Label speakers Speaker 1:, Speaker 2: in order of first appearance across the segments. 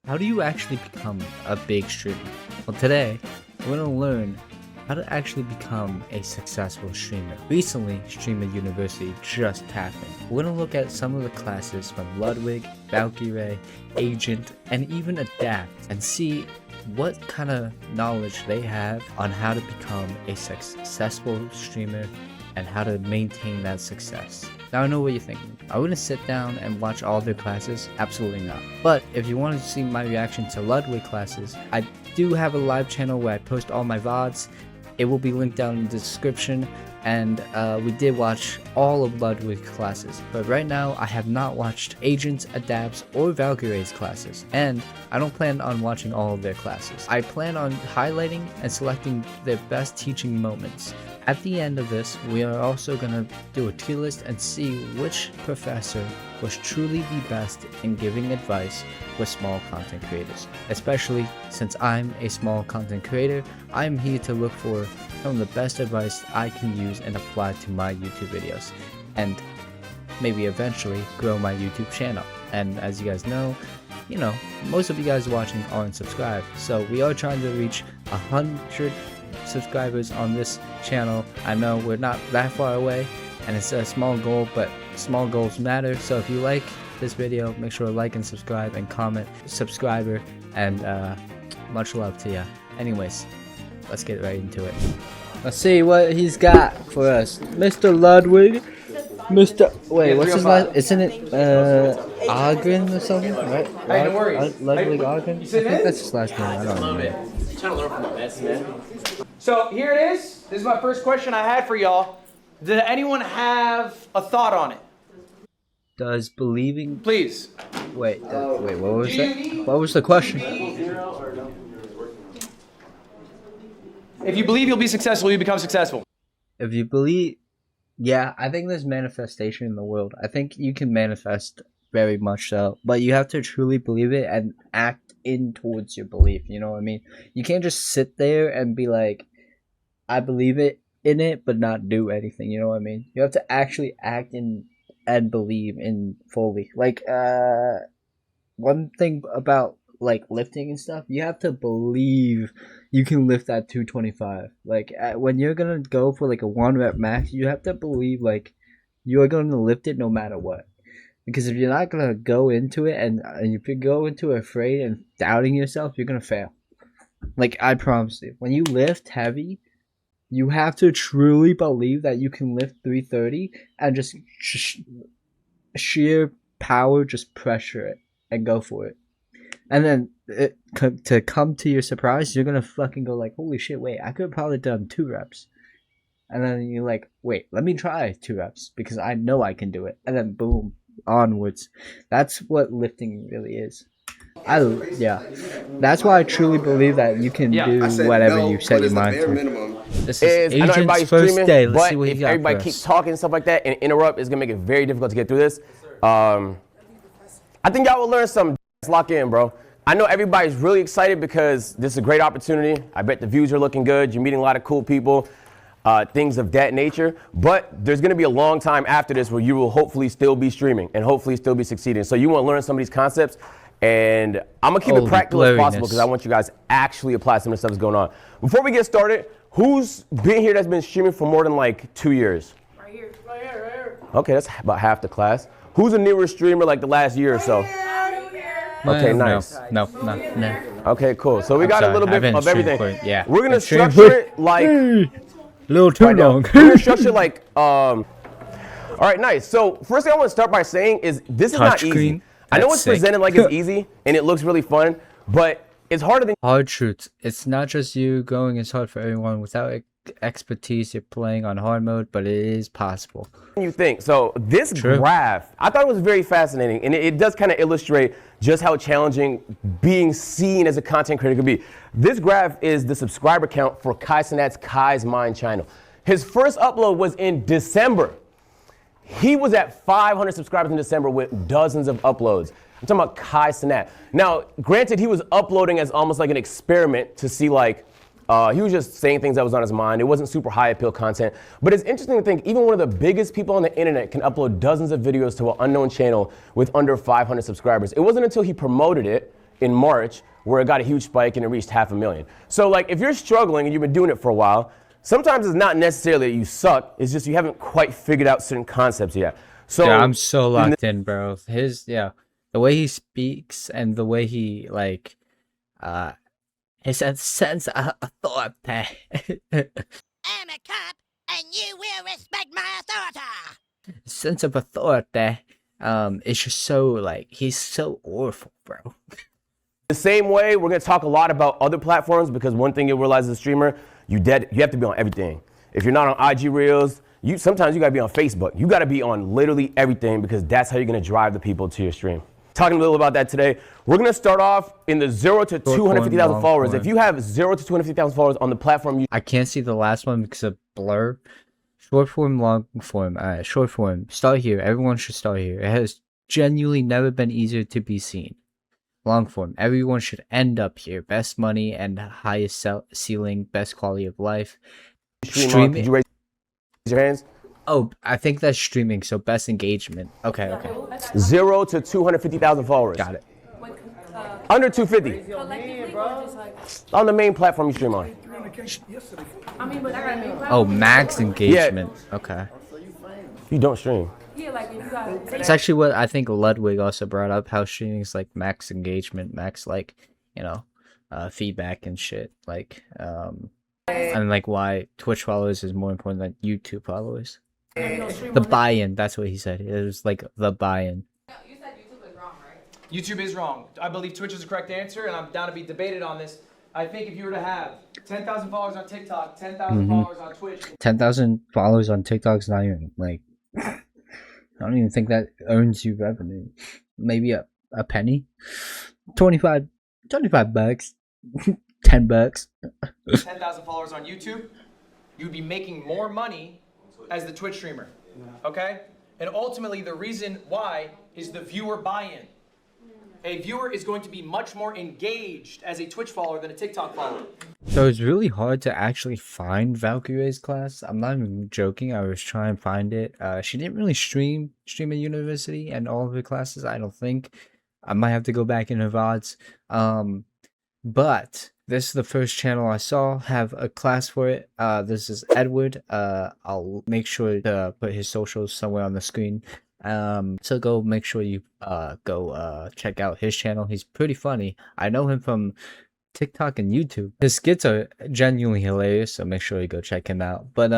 Speaker 1: How do you actually become a big streamer? Well, today, we're going to learn how to actually become a successful streamer. Recently, Streamer University just happened. We're going to look at some of the classes from Ludwig, Valkyrae, Agent, and even Adapt, and see what kind of knowledge they have on how to become a successful streamer and how to maintain that success. Now I know what you're thinking. Are we gonna sit down and watch all their classes? Absolutely not. But if you want to see my reaction to Ludwig classes, I do have a live channel where I post all my VODs. It will be linked down in the description, and we did watch all of Ludwig's classes. But right now, I have not watched Agents, Adapts, or Valkyrae's classes, and I don't plan on watching all of their classes. I plan on highlighting and selecting their best teaching moments. At the end of this, we are also going to do a tier list and see which professor was truly the best in giving advice for small content creators. Especially since I'm a small content creator, I'm here to look for some of the best advice I can use and apply to my YouTube videos, and maybe eventually grow my YouTube channel. And as you guys know, most of you guys watching aren't subscribed, so we are trying to reach 100 subscribers on this channel. I know we're not that far away, and it's a small goal, but small goals matter. So if you like this video, make sure to like and subscribe and comment subscriber, and much love to ya. Anyways, let's get right into it. Let's see what he's got for us. Mr. Ludwig. Wait, what's his last? Isn't it Ogren or something? Right?
Speaker 2: Hey, don't worry.
Speaker 1: Ludwig Ogren? I think that's his last name. I don't know.
Speaker 2: I'm trying to learn from my best, man. So here it is. This is my first question I had for y'all. Did anyone have a thought on it?
Speaker 1: Does believing...
Speaker 2: Please.
Speaker 1: Wait, what was that? What was the question?
Speaker 2: If you believe you'll be successful, you become successful.
Speaker 1: If you believe... Yeah, I think there's manifestation in the world. I think you can manifest very much so, but you have to truly believe it and act in towards your belief, you know what I mean? You can't just sit there and be like, I believe in it, but not do anything, you know what I mean? You have to actually act in and believe in fully. Like, one thing about like lifting and stuff, you have to believe you can lift that 225. Like when you're gonna go for like a 1 rep max, you have to believe like you're gonna lift it no matter what. Because if you're not gonna go into it and if you go into it afraid and doubting yourself, you're gonna fail. Like I promise you, when you lift heavy, you have to truly believe that you can lift 330 and just sheer power, just pressure it and go for it. And then to come to your surprise, you're gonna fucking go like, holy shit, wait, I could have probably done 2 reps. And then you're like, wait, let me try 2 reps because I know I can do it. And then boom, onwards. That's what lifting really is. That's why I truly believe that you can do whatever you set your mind to. This is Agent's first day. Let's see what he got.
Speaker 3: Everybody keeps talking and stuff like that and interrupt, it's gonna make it very difficult to get through this. I think y'all will learn something. Lock in, bro. I know everybody's really excited because this is a great opportunity. I bet the views are looking good. You're meeting a lot of cool people, things of that nature. But there's going to be a long time after this where you will hopefully still be streaming and hopefully still be succeeding. So you want to learn some of these concepts, and I'm going to keep it practical as possible because I want you guys to actually apply some of the stuff that's going on. Before we get started, who's been here that's been streaming for more than like 2 years? Right here. Okay, that's about half the class. Who's a newer streamer like the last year or so? Okay, nice.
Speaker 1: No.
Speaker 3: Okay, cool. So we got a little bit of everything.
Speaker 1: Yeah.
Speaker 3: We're gonna structure it like
Speaker 1: little too long.
Speaker 3: We're gonna structure it like all right, nice. So first thing I want to start by saying is this is not easy. I know it's presented like it's easy and it looks really fun, but it's harder than
Speaker 1: hard truth. It's not just you going as hard for everyone. Without expertise, you're playing on hard mode, but it is possible.
Speaker 3: You think so? This graph, I thought it was very fascinating, and it does kind of illustrate just how challenging being seen as a content creator could be. This graph is the subscriber count for Kai Cenat's Kai's Mind channel. His first upload was in December. He was at 500 subscribers in December with dozens of uploads. I'm talking about Kai Cenat. Now, granted, he was uploading as almost like an experiment to see like he was just saying things that was on his mind. It wasn't super high appeal content. But it's interesting to think even one of the biggest people on the internet can upload dozens of videos to an unknown channel with under 500 subscribers. It wasn't until he promoted it in March, where it got a huge spike and it reached 500,000. So like if you're struggling and you've been doing it for a while, sometimes it's not necessarily that you suck, it's just you haven't quite figured out certain concepts yet. So
Speaker 1: yeah, I'm so locked in, bro. The way he speaks and the way he like his sense of authority.
Speaker 4: I'm a cop, and you will respect my authority.
Speaker 1: Sense of authority. It's just so like he's so awful, bro.
Speaker 3: The same way, we're gonna talk a lot about other platforms, because one thing you'll realize as a streamer, you have to be on everything. If you're not on IG Reels, sometimes you gotta be on Facebook. You gotta be on literally everything, because that's how you're gonna drive the people to your stream. Talking a little about that today, we're gonna start off in the 0 to 250,000 followers. If you have 0 to 250,000 followers on the platform,
Speaker 1: I can't see the last one because of blur. Short form, long form. Alright, short form. Start here. Everyone should start here. It has genuinely never been easier to be seen. Long form. Everyone should end up here. Best money and highest ceiling. Best quality of life.
Speaker 3: streaming. Did you raise your hands?
Speaker 1: Oh, I think that's streaming. So best engagement. Okay.
Speaker 3: 0 to 250,000 followers.
Speaker 1: Got it.
Speaker 3: Under 250. On the main platform you stream on.
Speaker 1: Oh, max engagement. Okay.
Speaker 3: You don't stream.
Speaker 1: It's actually what I think Ludwig also brought up, how streaming is like max engagement, max like, feedback and shit. Like, and like why Twitch followers is more important than YouTube followers. The buy-in, that's what he said. It was like the buy-in.
Speaker 2: You said YouTube is wrong, right? YouTube is wrong. I believe Twitch is the correct answer, and I'm down to be debated on this. I think if you were to have 10,000 followers on TikTok, 10,000 followers on Twitch.
Speaker 1: 10,000 followers on TikTok's not even like, I don't even think that earns you revenue. Maybe a penny? 25 bucks. 10 bucks.
Speaker 2: 10,000 followers on YouTube, you'd be making more money as the Twitch streamer. Okay? And ultimately, the reason why is the viewer buy-in. A viewer is going to be much more engaged as a Twitch follower than a TikTok follower.
Speaker 1: So it's really hard to actually find valkyrae's class. I'm not even joking. I was trying to find it. She didn't really stream at university and all of her classes, I don't think. I might have to go back in her VODs. But this is the first channel I saw have a class for it. This is Edward. I'll make sure to put his socials somewhere on the screen. So go make sure you go check out his channel. He's pretty funny. I know him from TikTok and YouTube. His skits are genuinely hilarious, so make sure you go check him out. But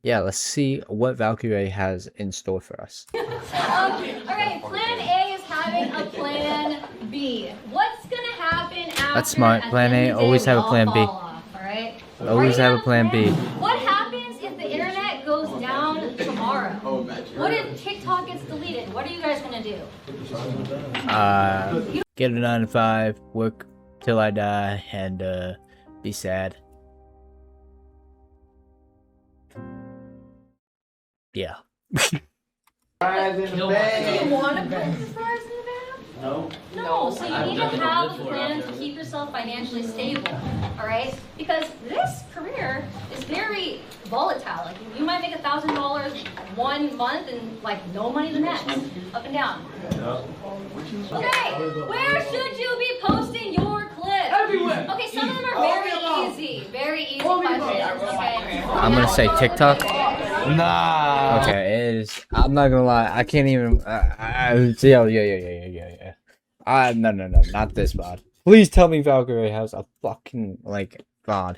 Speaker 1: yeah, let's see what valkyrae has in store for us.
Speaker 5: Alright, plan A is having a plan B. What's gonna happen after?
Speaker 1: That's smart. Plan A, always have a plan B.
Speaker 5: Alright?
Speaker 1: Always have a plan B.
Speaker 5: What happens if the internet goes down tomorrow? What if TikTok gets deleted? What are you guys gonna do?
Speaker 1: Get a 9 to 5, work till I die, and be sad. Yeah.
Speaker 5: Do you want to put the stars in the bed? No. No, so you need to have a plan to keep yourself financially stable, alright? Because this career is very volatile. Like, you might make $1,000 one month and like no money the next. Up and down. Okay, where should you be posting your clips?
Speaker 2: Everywhere.
Speaker 5: Okay, some of them are very easy questions, okay?
Speaker 1: I'm gonna say TikTok.
Speaker 2: Nah.
Speaker 1: Okay, it is. I'm not gonna lie. I can't even. Yeah. No, not this VOD. Please tell me valkyrae has a fucking like VOD.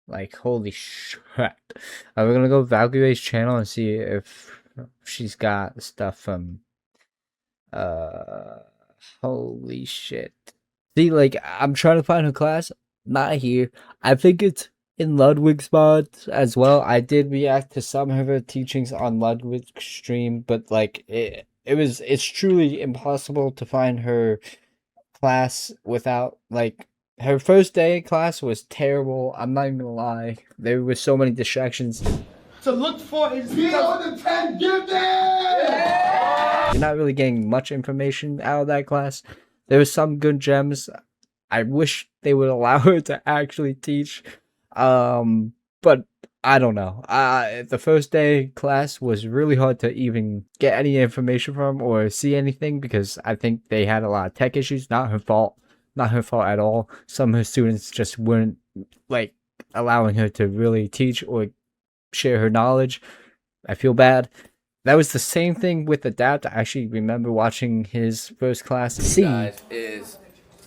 Speaker 1: Like holy shit. We're gonna go valkyrae's channel and see if she's got stuff from. Holy shit. See, like I'm trying to find her class. Not here. I think it's in Ludwig's VOD as well. I did react to some of her teachings on Ludwig's stream, but like it's truly impossible to find her class without like her first day class was terrible. I'm not even gonna lie. There were so many distractions.
Speaker 6: To look for is on the 10 give them!
Speaker 1: You're not really getting much information out of that class. There were some good gems. I wish they would allow her to actually teach. But I don't know. The first day class was really hard to even get any information from or see anything because I think they had a lot of tech issues. Not her fault. Not her fault at all. Some of her students just weren't like allowing her to really teach or share her knowledge. I feel bad. That was the same thing with Adapt. I actually remember watching his first class. C.
Speaker 3: Guys, is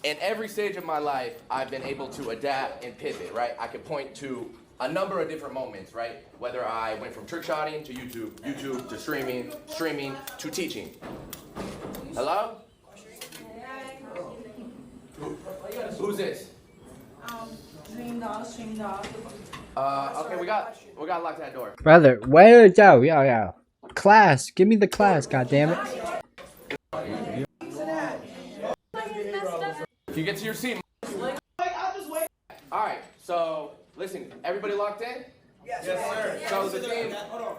Speaker 3: in every stage of my life, I've been able to adapt and pivot, right? I could point to a number of different moments, right? Whether I went from trick shotting to YouTube, YouTube to streaming, streaming to teaching. Hello? Who's this?
Speaker 7: Stream dog.
Speaker 3: Okay, we got to lock that door.
Speaker 1: Brother, where yo. Class, give me the class, goddammit.
Speaker 3: If you get to your seat. Alright, so listen, everybody locked in?
Speaker 6: Yes, sir.
Speaker 3: So the thing.
Speaker 6: Hold on.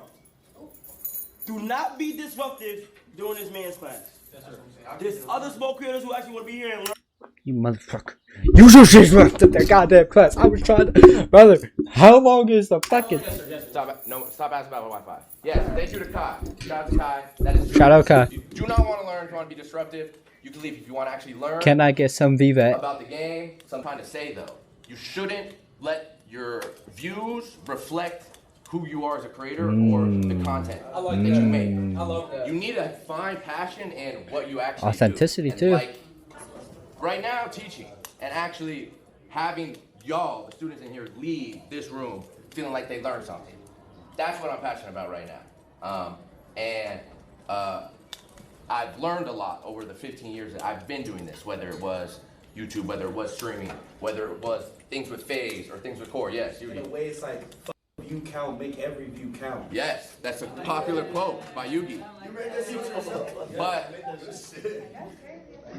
Speaker 6: Do not be disruptive during this man's class. Yes, sir. There's other smoke creators who actually want to be here and learn.
Speaker 1: You motherfucker. You just disrupted that goddamn class. I was trying to. Brother, how long is the fucking.
Speaker 3: Stop asking about Wi-Fi. Yes, thank you to Kai. Shout out to Kai. That is
Speaker 1: Shout out Kai.
Speaker 3: If you do not want to learn, if you want to be disruptive, you can leave. If you want to actually learn.
Speaker 1: Can I get some Vivet?
Speaker 3: About the game, so I'm trying to say though, you shouldn't let your views reflect who you are as a creator or the content that you make.
Speaker 2: I love that.
Speaker 3: You need to find passion in what you actually
Speaker 1: Authenticity,
Speaker 3: do. And
Speaker 1: too.
Speaker 3: Like right now, teaching and actually having y'all, the students in here, leave this room feeling like they learned something. That's what I'm passionate about right now. I've learned a lot over the 15 years that I've been doing this, whether it was YouTube, whether it was streaming, whether it was things with phase or things with core. Yes,
Speaker 8: The way it's like, view count, make every view count.
Speaker 3: yes, that's a popular quote by Yugi. But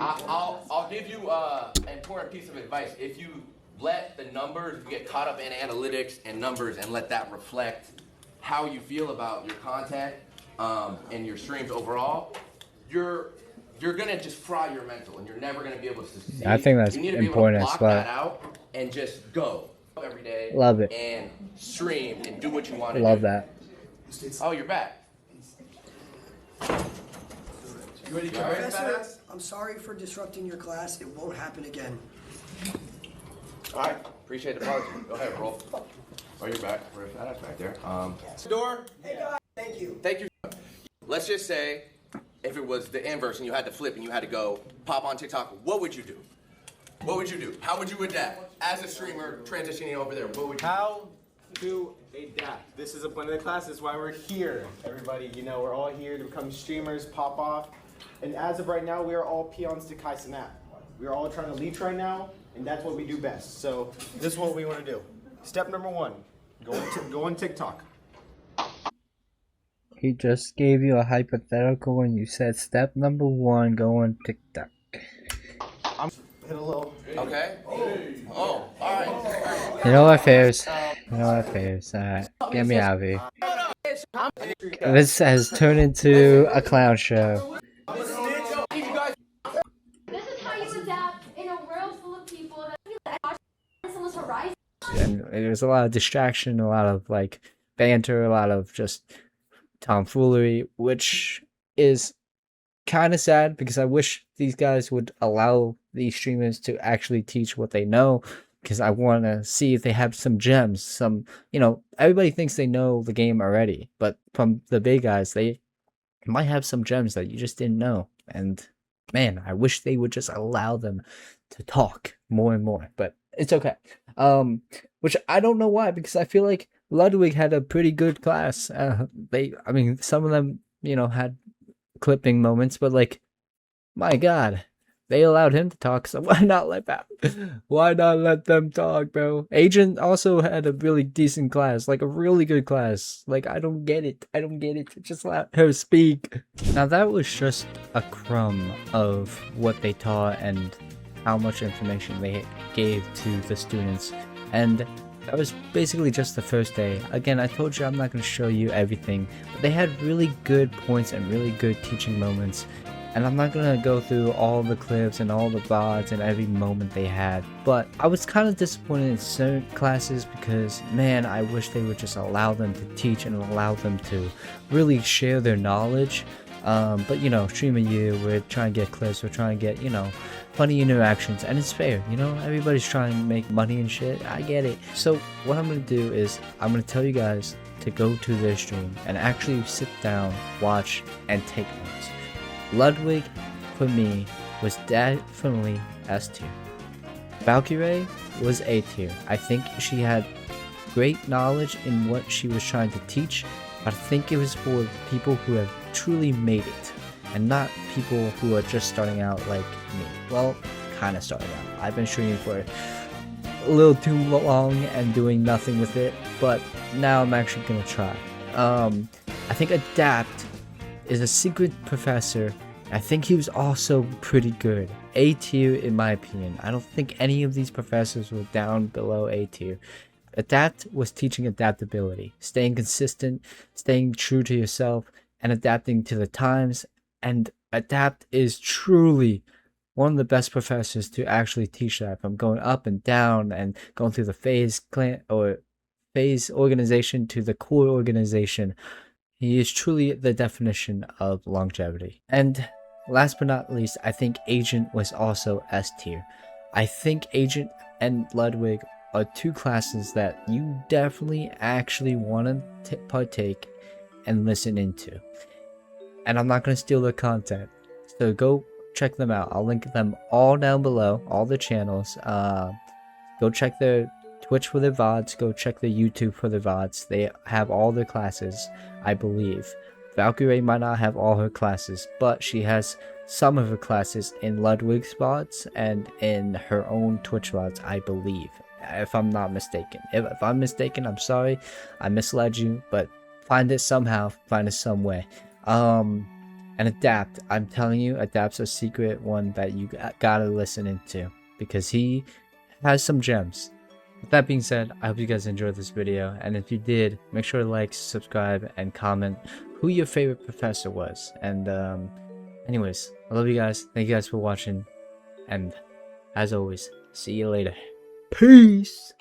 Speaker 3: I'll give you an important piece of advice. If you let the numbers, you get caught up in analytics and numbers and let that reflect how you feel about your content and your streams overall, you're gonna just fry your mental and you're never gonna be able to succeed.
Speaker 1: I think that's
Speaker 3: you need to be
Speaker 1: important
Speaker 3: able to
Speaker 1: as
Speaker 3: block
Speaker 1: well.
Speaker 3: that out and just go every day.
Speaker 1: Love it.
Speaker 3: And stream and do what you want to do.
Speaker 1: Love that.
Speaker 3: Oh, you're back.
Speaker 2: You ready to go?
Speaker 9: Professor, I'm sorry for disrupting your class. It won't happen again.
Speaker 3: All right, appreciate the apology. Go ahead, roll. Oh, you're back. That's back there. Door.
Speaker 9: Hey guys, thank you.
Speaker 3: Thank you. Let's just say if it was the inverse and you had to flip and you had to go pop on TikTok, what would you do? What would you do? How would you adapt as a streamer transitioning over there? What would you?
Speaker 10: How to adapt. This is one of the classes why we're here. Everybody, we're all here to become streamers, pop off. And as of right now, we are all peons to Kai Cenat. We are all trying to leech right now, and that's what we do best. So this is what we want to do. Step number 1, go on TikTok.
Speaker 1: He just gave you a hypothetical when you said step number 1, go on TikTok.
Speaker 10: Hit a little.
Speaker 3: Okay. Oh, all right.
Speaker 1: You know what, Fairs? Alright, get me out of here. This has turned into a clown show.
Speaker 5: This is how you adapt in a world full of people that watch someone's horizon.
Speaker 1: And there's a lot of distraction, a lot of like banter, a lot of just tomfoolery, which is kind of sad because I wish these guys would allow these streamers to actually teach what they know, because I want to see if they have some gems. Some, everybody thinks they know the game already, but from the big guys, they might have some gems that you just didn't know. And man, I wish they would just allow them to talk more and more, but it's okay. Which I don't know why, because I feel like Ludwig had a pretty good class. Some of them, had clipping moments, but like, my God, they allowed him to talk, so why not let that? Why not let them talk, bro? Agent also had a really decent class, like a really good class. Like, I don't get it. Just let her speak. Now that was just a crumb of what they taught and how much information they gave to the students. And that was basically just the first day. Again, I told you I'm not going to show you everything, but they had really good points and really good teaching moments. And I'm not gonna go through all the clips and all the VODs and every moment they had, but I was kind of disappointed in certain classes because, man, I wish they would just allow them to teach and allow them to really share their knowledge. But you know, Stream of You, we're trying to get clips, we're trying to get, you know, funny interactions, and it's fair, you know, everybody's trying to make money and shit, I get it. So what I'm gonna do is, I'm gonna tell you guys to go to their stream and actually sit down, watch, and take notes. Ludwig, for me, was definitely S tier. Valkyrae was A tier. I think she had great knowledge in what she was trying to teach, but I think it was for people who have truly made it, and not people who are just starting out like me. Well, kind of starting out. I've been streaming for a little too long and doing nothing with it, but now I'm actually gonna try. I think Adapt is a secret professor. I think he was also pretty good. A tier in my opinion. I don't think any of these professors were down below A tier. Adapt was teaching adaptability, staying consistent, staying true to yourself, and adapting to the times. And Adapt is truly one of the best professors to actually teach that, from going up and down and going through the phase organization to the core organization. He is truly the definition of longevity. And last but not least, I think Agent was also S tier. I think Agent and Ludwig are two classes that you definitely actually want to partake and listen into. And I'm not going to steal their content, so go check them out. I'll link them all down below, all the channels. Go check their Twitch for their VODs, go check their YouTube for their VODs. They have all their classes, I believe. Valkyrae might not have all her classes, but she has some of her classes in Ludwig's VODs and in her own Twitch VODs, I believe, if I'm not mistaken. If I'm mistaken, I'm sorry, I misled you, but find it somehow, find it some way. And Adapt, I'm telling you, Adapt's a secret one that you gotta listen into, because he has some gems. With that being said, I hope you guys enjoyed this video, and if you did, make sure to like, subscribe, and comment who your favorite professor was. And anyways, I love you guys, thank you guys for watching, and as always, see you later. Peace!